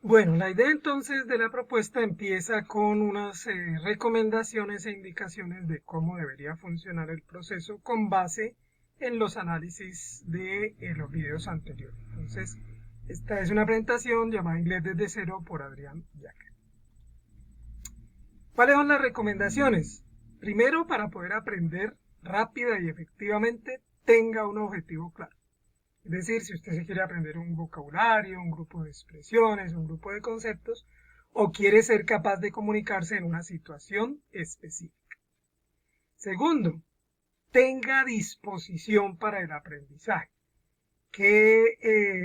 Bueno, la idea entonces de la propuesta empieza con unas recomendaciones e indicaciones de cómo debería funcionar el proceso con base en los análisis de los videos anteriores. Entonces, esta es una presentación llamada Inglés desde cero por Adrián Jack. ¿Cuáles son las recomendaciones? Primero, para poder aprender rápida y efectivamente, tenga un objetivo claro. Es decir, si usted se quiere aprender un vocabulario, un grupo de expresiones, un grupo de conceptos, o quiere ser capaz de comunicarse en una situación específica. Segundo, tenga disposición para el aprendizaje.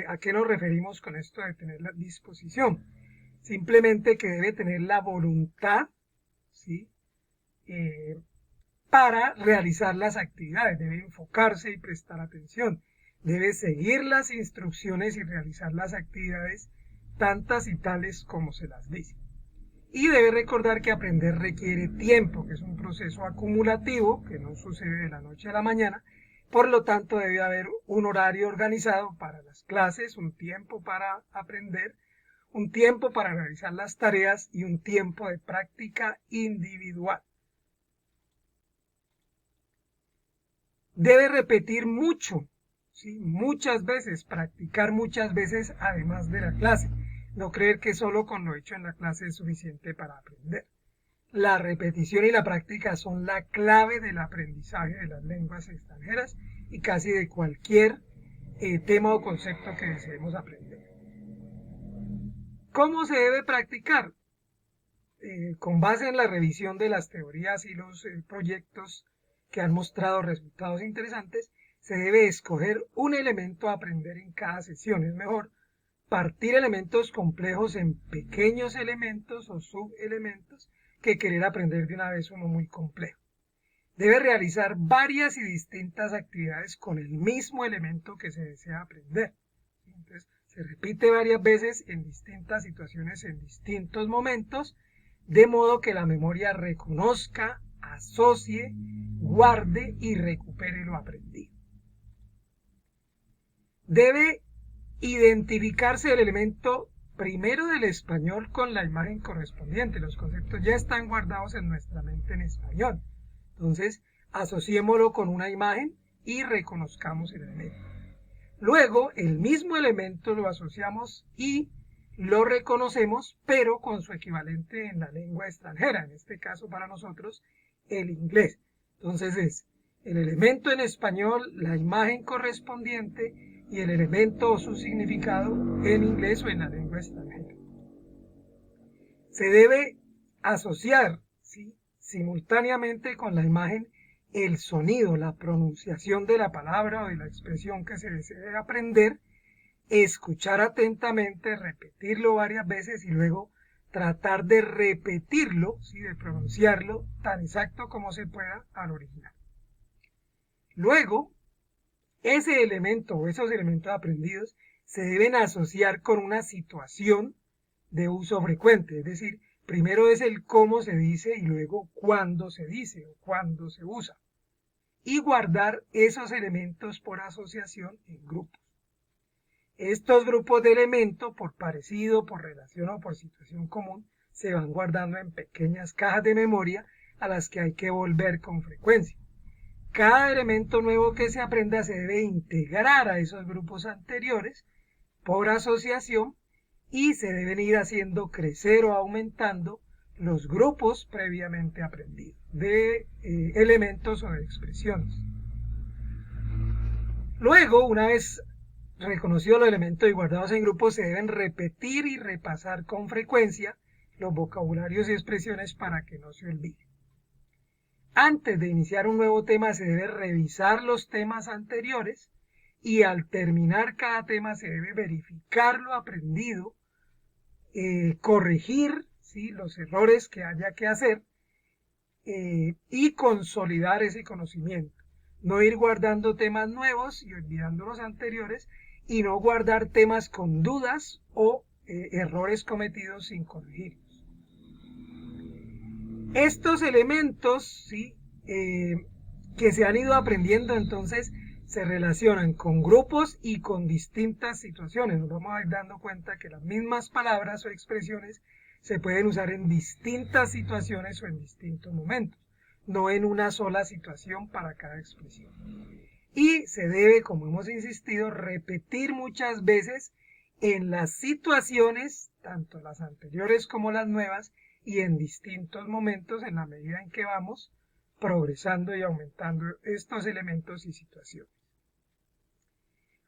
¿A qué nos referimos con esto de tener la disposición? Simplemente que debe tener la voluntad, ¿sí? Eh, para realizar las actividades, debe enfocarse y prestar atención, debe seguir las instrucciones y realizar las actividades tantas y tales como se las dice. Y debe recordar que aprender requiere tiempo, que es un proceso acumulativo, que no sucede de la noche a la mañana, por lo tanto debe haber un horario organizado para las clases, un tiempo para aprender, un tiempo para realizar las tareas y un tiempo de práctica individual. Debe repetir mucho, ¿sí? Muchas veces, practicar muchas veces además de la clase. No creer que solo con lo hecho en la clase es suficiente para aprender. La repetición y la práctica son la clave del aprendizaje de las lenguas extranjeras y casi de cualquier tema o concepto que deseemos aprender. ¿Cómo se debe practicar? Con base en la revisión de las teorías y los proyectos que han mostrado resultados interesantes, se debe escoger un elemento a aprender en cada sesión. Es mejor partir elementos complejos en pequeños elementos o subelementos que querer aprender de una vez uno muy complejo. Debe realizar varias y distintas actividades con el mismo elemento que se desea aprender. Entonces, se repite varias veces en distintas situaciones, en distintos momentos, de modo que la memoria reconozca, asocie, guarde y recupere lo aprendido. Debe identificarse el elemento primero del español con la imagen correspondiente. Los conceptos ya están guardados en nuestra mente en español. Entonces, asociémoslo con una imagen y reconozcamos el elemento. Luego, el mismo elemento lo asociamos y lo reconocemos, pero con su equivalente en la lengua extranjera, en este caso para nosotros, el inglés. Entonces es el elemento en español, la imagen correspondiente y el elemento o su significado en inglés o en la lengua extranjera. Se debe asociar, ¿sí?, simultáneamente con la imagen el sonido, la pronunciación de la palabra o de la expresión que se desea aprender, escuchar atentamente, repetirlo varias veces y luego tratar de repetirlo, ¿sí?, de pronunciarlo tan exacto como se pueda al original. Luego, ese elemento o esos elementos aprendidos se deben asociar con una situación de uso frecuente, es decir, primero es el cómo se dice y luego cuándo se dice o cuándo se usa. Y guardar esos elementos por asociación en grupos. Estos grupos de elementos, por parecido, por relación o por situación común, se van guardando en pequeñas cajas de memoria a las que hay que volver con frecuencia. Cada elemento nuevo que se aprenda se debe integrar a esos grupos anteriores por asociación y se deben ir haciendo crecer o aumentando los grupos previamente aprendidos de elementos o de expresiones. Luego, una vez reconocidos los elementos y guardados en grupos, se deben repetir y repasar con frecuencia los vocabularios y expresiones para que no se olviden. Antes de iniciar un nuevo tema se debe revisar los temas anteriores y al terminar cada tema se debe verificar lo aprendido, corregir, ¿sí?, los errores que haya que hacer y consolidar ese conocimiento. No ir guardando temas nuevos y olvidando los anteriores y no guardar temas con dudas o errores cometidos sin corregirlos. Estos elementos, ¿sí?, que se han ido aprendiendo, entonces se relacionan con grupos y con distintas situaciones. Nos vamos a ir dando cuenta que las mismas palabras o expresiones se pueden usar en distintas situaciones o en distintos momentos, no en una sola situación para cada expresión. Y se debe, como hemos insistido, repetir muchas veces en las situaciones, tanto las anteriores como las nuevas, y en distintos momentos en la medida en que vamos progresando y aumentando estos elementos y situaciones.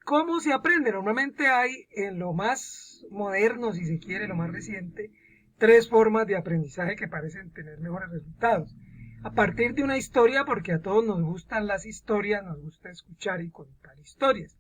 ¿Cómo se aprende? Normalmente hay, en lo más moderno, si se quiere, lo más reciente, 3 formas de aprendizaje que parecen tener mejores resultados. A partir de una historia, porque a todos nos gustan las historias, nos gusta escuchar y contar historias.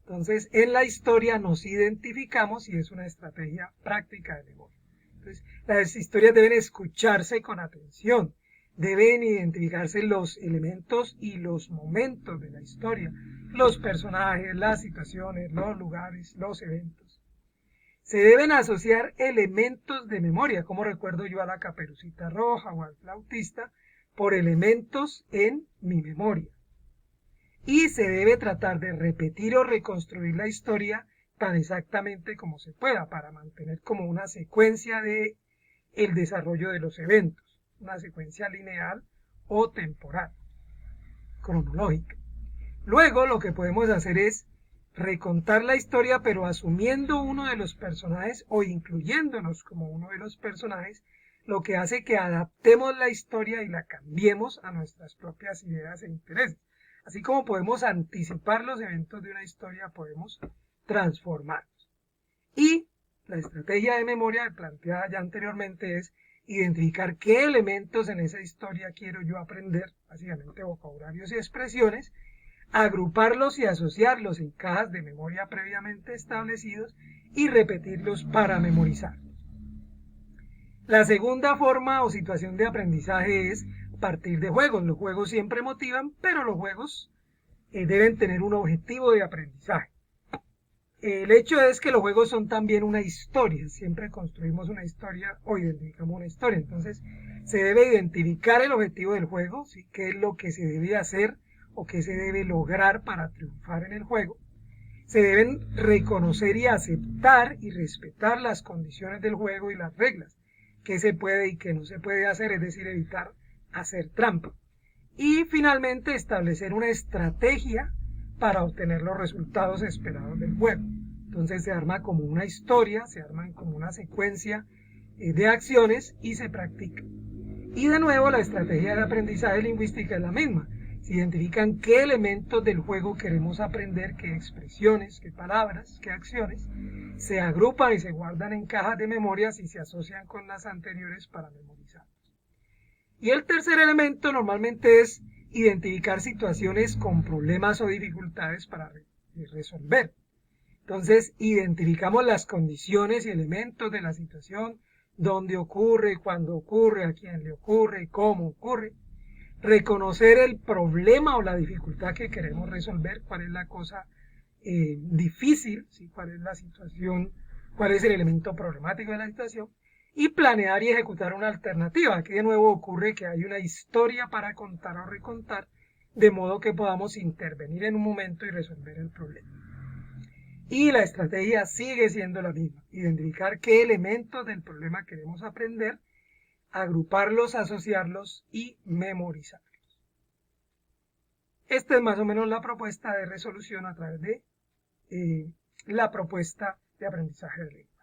Entonces, en la historia nos identificamos y es una estrategia práctica de memoria. Entonces, las historias deben escucharse con atención, deben identificarse los elementos y los momentos de la historia, los personajes, las situaciones, los lugares, los eventos. Se deben asociar elementos de memoria, como recuerdo yo a la Caperucita Roja o al flautista, por elementos en mi memoria. Y se debe tratar de repetir o reconstruir la historia tan exactamente como se pueda para mantener como una secuencia de el desarrollo de los eventos, una secuencia lineal o temporal, cronológica. Luego lo que podemos hacer es recontar la historia pero asumiendo uno de los personajes o incluyéndonos como uno de los personajes, lo que hace que adaptemos la historia y la cambiemos a nuestras propias ideas e intereses. Así como podemos anticipar los eventos de una historia, podemos transformarlos. Y la estrategia de memoria planteada ya anteriormente es identificar qué elementos en esa historia quiero yo aprender, básicamente vocabularios y expresiones, agruparlos y asociarlos en cajas de memoria previamente establecidos y repetirlos para memorizarlos. La segunda forma o situación de aprendizaje es partir de juegos. Los juegos siempre motivan, pero los juegos deben tener un objetivo de aprendizaje. El hecho es que los juegos son también una historia, siempre construimos una historia o identificamos una historia, entonces se debe identificar el objetivo del juego, ¿sí? Qué es lo que se debe hacer o qué se debe lograr para triunfar en el juego. Se deben reconocer y aceptar y respetar las condiciones del juego y las reglas, qué se puede y qué no se puede hacer, es decir, evitar hacer trampa. Y finalmente establecer una estrategia para obtener los resultados esperados del juego. Entonces se arma como una historia, se arman como una secuencia de acciones y se practica. Y de nuevo la estrategia de aprendizaje lingüística es la misma. Se identifican qué elementos del juego queremos aprender, qué expresiones, qué palabras, qué acciones, se agrupan y se guardan en cajas de memorias y se asocian con las anteriores para memorizarlos. Y el tercer elemento normalmente es identificar situaciones con problemas o dificultades para resolver. Entonces, identificamos las condiciones y elementos de la situación, dónde ocurre, cuándo ocurre, a quién le ocurre, cómo ocurre. Reconocer el problema o la dificultad que queremos resolver, cuál es la cosa difícil, ¿sí? Cuál es la situación, cuál es el elemento problemático de la situación, y planear y ejecutar una alternativa. Aquí de nuevo ocurre que hay una historia para contar o recontar, de modo que podamos intervenir en un momento y resolver el problema. Y la estrategia sigue siendo la misma, identificar qué elementos del problema queremos aprender, agruparlos, asociarlos y memorizarlos. Esta es más o menos la propuesta de resolución a través de la propuesta de aprendizaje de lengua.